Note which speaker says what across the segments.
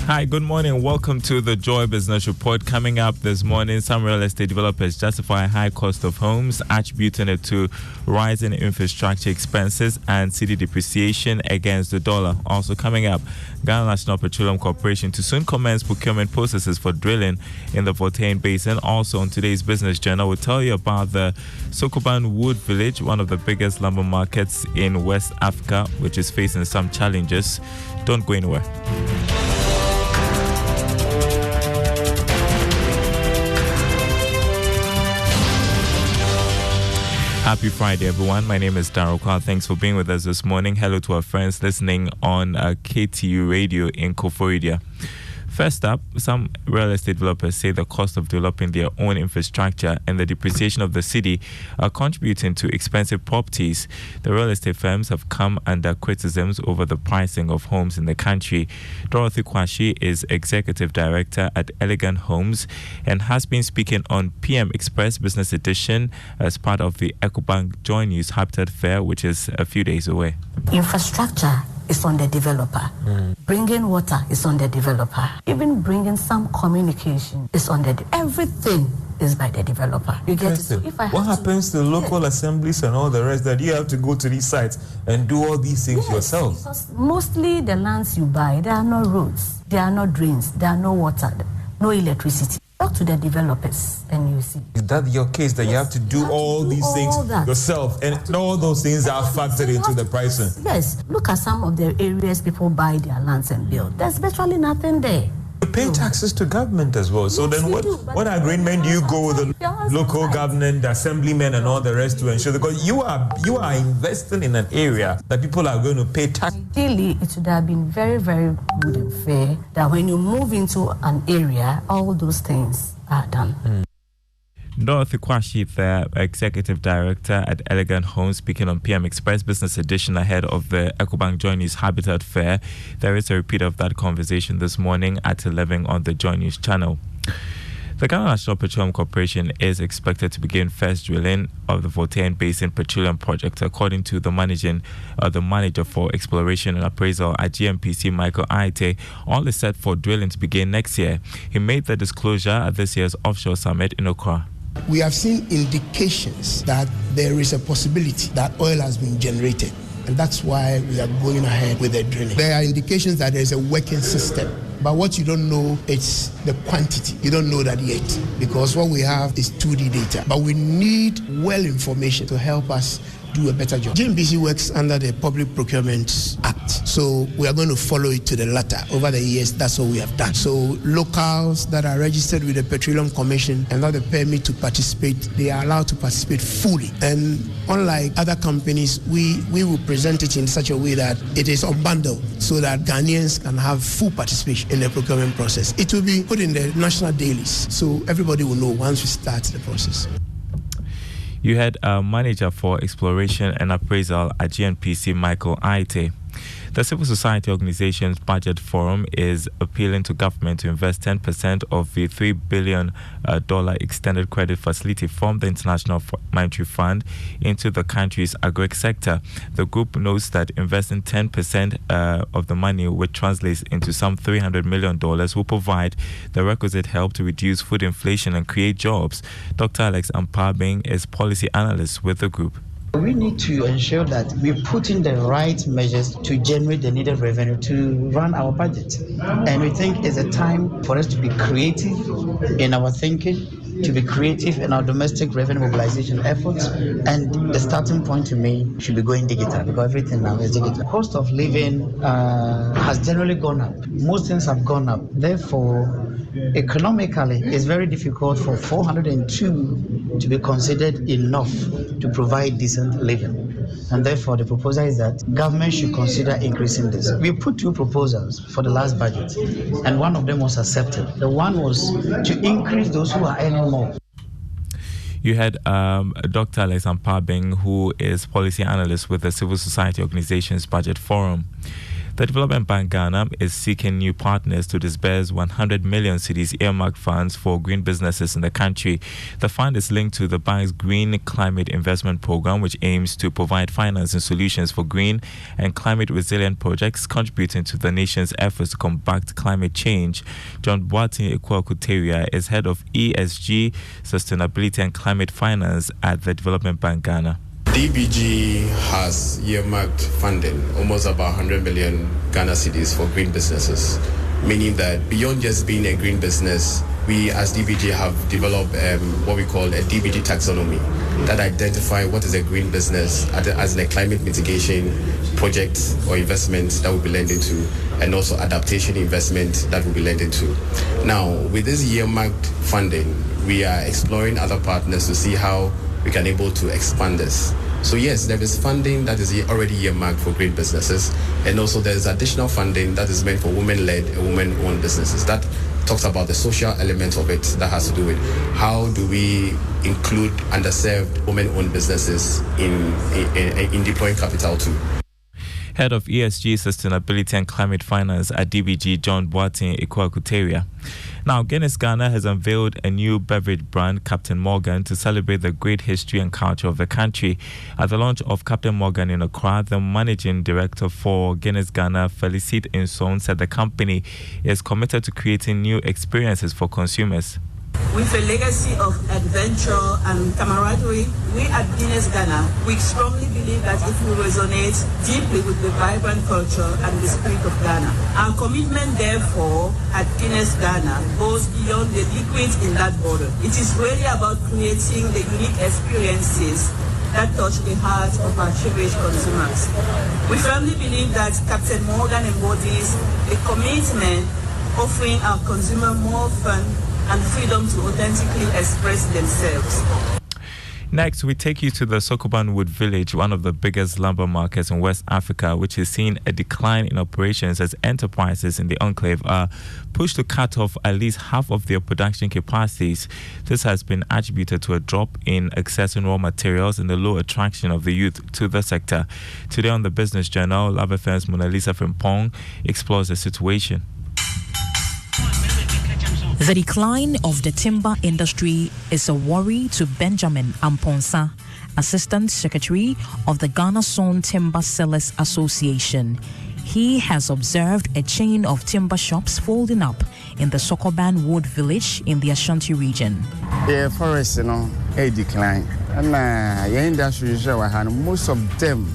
Speaker 1: Hi, good morning. Welcome to the Joy Business Report. Coming up this morning, some real estate developers justify high cost of homes, attributing it to rising infrastructure expenses and city depreciation against the dollar. Also coming up, Ghana National Petroleum Corporation to soon commence procurement processes for drilling in the Voltaire Basin. Also on today's Business Journal, we'll tell you about the Sokoban Wood Village, one of the biggest lumber markets in West Africa, which is facing some challenges. Don't go anywhere. Happy Friday, everyone. My name is Darryl Kwal. Thanks for being with us this morning. Hello to our friends listening on KTU Radio in Koforidua. First up, some real estate developers say the cost of developing their own infrastructure and the depreciation of the city are contributing to expensive properties. The real estate firms have come under criticisms over the pricing of homes in the country. Dorothy Kwashi is Executive Director at Elegant Homes and has been speaking on PM Express Business Edition as part of the EcoBank Joy News Habitat Fair, which is a few days away.
Speaker 2: Infrastructure is on the developer. Bringing water is on the developer. Even bringing some communication is on the everything is by the developer. You get it? So
Speaker 3: what happens to local assemblies and all the rest that you have to go to these sites and do all these things yourself?
Speaker 2: Because mostly the lands you buy, there are no roads, there are no drains, there are no water, no electricity. Talk to the developers and you see.
Speaker 3: Is that your case that you have to do all these things yourself and all those things are factored into the pricing?
Speaker 2: Yes. Look at some of the areas people buy their lands and build. There's virtually nothing there.
Speaker 3: You pay taxes to government as well. So then what agreement do you go with the local government, the assemblymen and all the rest to ensure? Because you are investing in an area that people are going to pay tax.
Speaker 2: Ideally, it would have been very, very good and fair that when you move into an area, all those things are done.
Speaker 1: Dorothy Kwashi, the Executive Director at Elegant Homes, speaking on PM Express Business Edition ahead of the EcoBank Joy News Habitat Fair. There is a repeat of that conversation this morning at 11 on the Joy News channel. The Ghana National Petroleum Corporation is expected to begin first drilling of the Voltaire Basin Petroleum Project, according to the manager for exploration and appraisal at GNPC, Michael Aite. All is set for drilling to begin next year. He made the disclosure at this year's offshore summit in Accra.
Speaker 4: We have seen indications that there is a possibility that oil has been generated, and that's why we are going ahead with the drilling. There are indications that there is a working system, but what you don't know is the quantity. You don't know that yet, because what we have is 2D data, but we need well information to help us do a better job. GNPC works under the Public Procurement Act, so we are going to follow it to the latter. Over the years, that's what we have done. So locals that are registered with the Petroleum Commission and have the permit to participate, they are allowed to participate fully. And unlike other companies, we will present it in such a way that it is unbundled so that Ghanaians can have full participation in the procurement process. It will be put in the national dailies, so everybody will know once we start the process.
Speaker 1: You had a manager for exploration and appraisal at GNPC, Michael Aite. The Civil Society Organization's Budget Forum is appealing to government to invest 10% of the $3 billion extended credit facility from the International Monetary Fund into the country's agri sector. The group notes that investing 10% of the money, which translates into some $300 million, will provide the requisite help to reduce food inflation and create jobs. Dr. Alex Ampabing is policy analyst with the group.
Speaker 5: We need to ensure that we put in the right measures to generate the needed revenue to run our budget. And we think it's a time for us to be creative in our thinking, to be creative in our domestic revenue mobilization efforts. And the starting point to me should be going digital, because everything now is digital. Cost of living has generally gone up. Most things have gone up. Therefore, economically, it's very difficult for 402 to be considered enough to provide decent living. And therefore, the proposal is that government should consider increasing this. We put two proposals for the last budget, and one of them was accepted. The one was to increase those who are earning more.
Speaker 1: You had Dr. Alex Ampabing, who is policy analyst with the Civil Society Organization's Budget Forum. The Development Bank Ghana is seeking new partners to disburse 100 million cedis earmarked funds for green businesses in the country. The fund is linked to the bank's Green Climate Investment Program, which aims to provide financing solutions for green and climate resilient projects contributing to the nation's efforts to combat climate change. John Boateng Ekwa-Kuteria is head of ESG, Sustainability and Climate Finance at the Development Bank Ghana.
Speaker 6: DBG has earmarked funding, almost about 100 million Ghana cedis for green businesses, meaning that beyond just being a green business, we as DBG have developed what we call a DBG taxonomy that identify what is a green business as a climate mitigation project or investment that will be lending to, and also adaptation investment that will be lending to. Now, with this earmarked funding, we are exploring other partners to see how we can able to expand this. So yes, there is funding that is already earmarked for green businesses, and also there is additional funding that is meant for women-led and women-owned businesses. That talks about the social element of it that has to do with how do we include underserved women-owned businesses in deploying capital too.
Speaker 1: Head of ESG, Sustainability and Climate Finance at DBG, John Boateng Ekwa-Kuteria. Now, Guinness Ghana has unveiled a new beverage brand, Captain Morgan, to celebrate the great history and culture of the country. At the launch of Captain Morgan in Accra, the managing director for Guinness Ghana, Felicite Inson, said the company is committed to creating new experiences for consumers.
Speaker 7: With a legacy of adventure and camaraderie, we at Guinness Ghana, we strongly believe that it will resonate deeply with the vibrant culture and the spirit of Ghana. Our commitment, therefore, at Guinness Ghana goes beyond the liquids in that bottle. It is really about creating the unique experiences that touch the hearts of our cherished consumers. We firmly believe that Captain Morgan embodies a commitment offering our consumer more fun and freedom to authentically express themselves.
Speaker 1: Next, we take you to the Sokoban Wood Village, one of the biggest lumber markets in West Africa, which has seen a decline in operations as enterprises in the enclave are pushed to cut off at least half of their production capacities. This has been attributed to a drop in accessing raw materials and the low attraction of the youth to the sector. Today on the Business Journal, Love FM's Mona Lisa Frimpong explores the situation.
Speaker 8: The decline of the timber industry is a worry to Benjamin Amponsa, Assistant Secretary of the Ghana Son Timber Sellers Association. He has observed a chain of timber shops folding up in the Sokoban Wood Village in the Ashanti region.
Speaker 9: The forest, a decline. And the industry, most of them,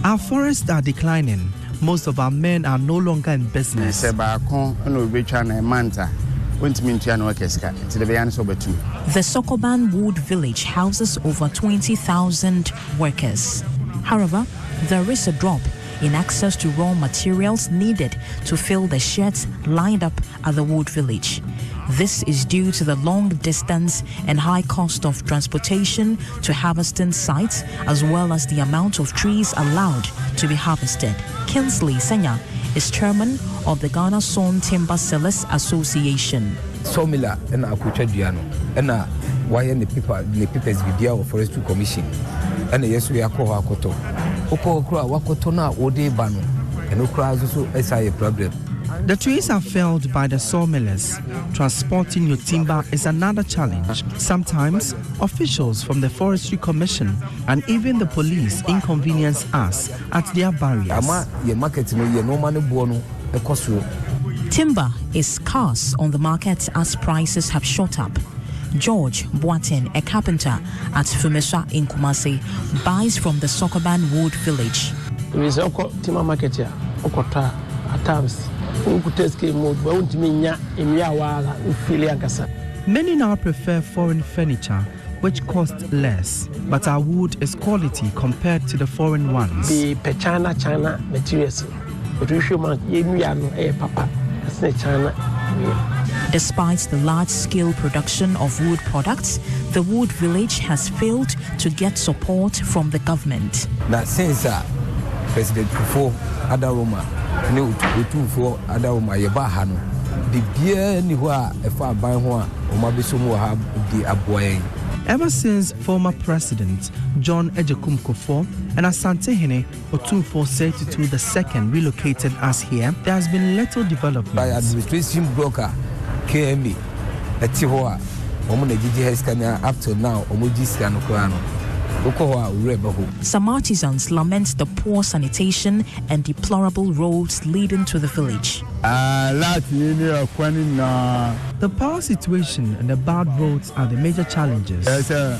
Speaker 10: our forests are declining. Most of our men are no longer in business.
Speaker 8: The Sokoban Wood Village houses over 20,000 workers. However, there is a drop in access to raw materials needed to fill the sheds lined up at the Wood Village. This is due to the long distance and high cost of transportation to harvesting sites, as well as the amount of trees allowed to be harvested. Kinsley Senya is chairman of the Ghana Son Timber Sellers Association.
Speaker 11: Sawmiller and Akuchadiano, and why the papers Bibia Forestry Commission, and yes, we are called Akoto. Okokra, Wakotona, Ode Bano, and Okra also a problem.
Speaker 10: The trees are felled by the sawmillers. Transporting your timber is another challenge. Sometimes, officials from the Forestry Commission and even the police inconvenience us at their barriers.
Speaker 8: Timber is scarce on the market as prices have shot up. George Boateng, a carpenter at Fumesa in Kumasi, buys from the Sokoban Wood Village.
Speaker 12: There is a timber market here, at times.
Speaker 10: Many now prefer foreign furniture, which costs less, but our wood is quality compared to the foreign ones.
Speaker 12: The China materials, but we should
Speaker 8: Despite the large-scale production of wood products, the Wood Village has failed to get support from the government.
Speaker 11: Now, since President Kufuor Adaroma, for Adaroma Yabahano, the beer ni wa efa ban ho a o ma be so mu ha di aboyen.
Speaker 10: Ever since former President John Ejekum Kufuor and Asantehene Otumfuo Setitu II relocated us here, there has been little development.
Speaker 11: By administration broker KMB at Tihoa, Omuna Gigi Heskania up till now, Omujiscano Kurano.
Speaker 8: Some artisans lament the poor sanitation and deplorable roads leading to the village.
Speaker 10: The power situation and the bad roads are the major challenges. The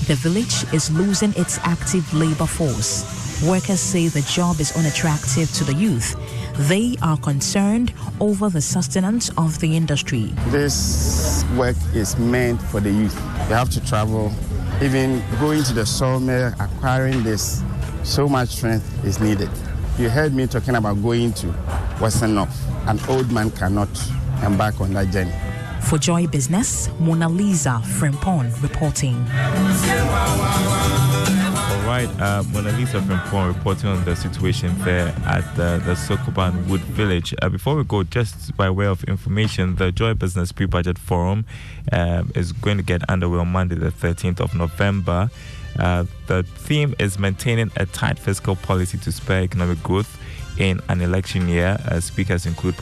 Speaker 10: village is losing its active labor force. Workers say the job is unattractive to the youth. They are concerned over the sustenance of the industry.
Speaker 9: This work is meant for the youth. They have to travel, even going to the sawmill, acquiring this. So much strength is needed. You heard me talking about going to Western North. An old man cannot embark on that journey.
Speaker 8: For Joy Business, Mona Lisa Frimpong reporting.
Speaker 1: All right, Mona Lisa Frimpong reporting on the situation there at the Sokoban Wood Village. Before we go, just by way of information, the Joy Business Pre-Budget Forum is going to get underway on Monday, the 13th of November. The theme is maintaining a tight fiscal policy to spur economic growth in an election year. Speakers include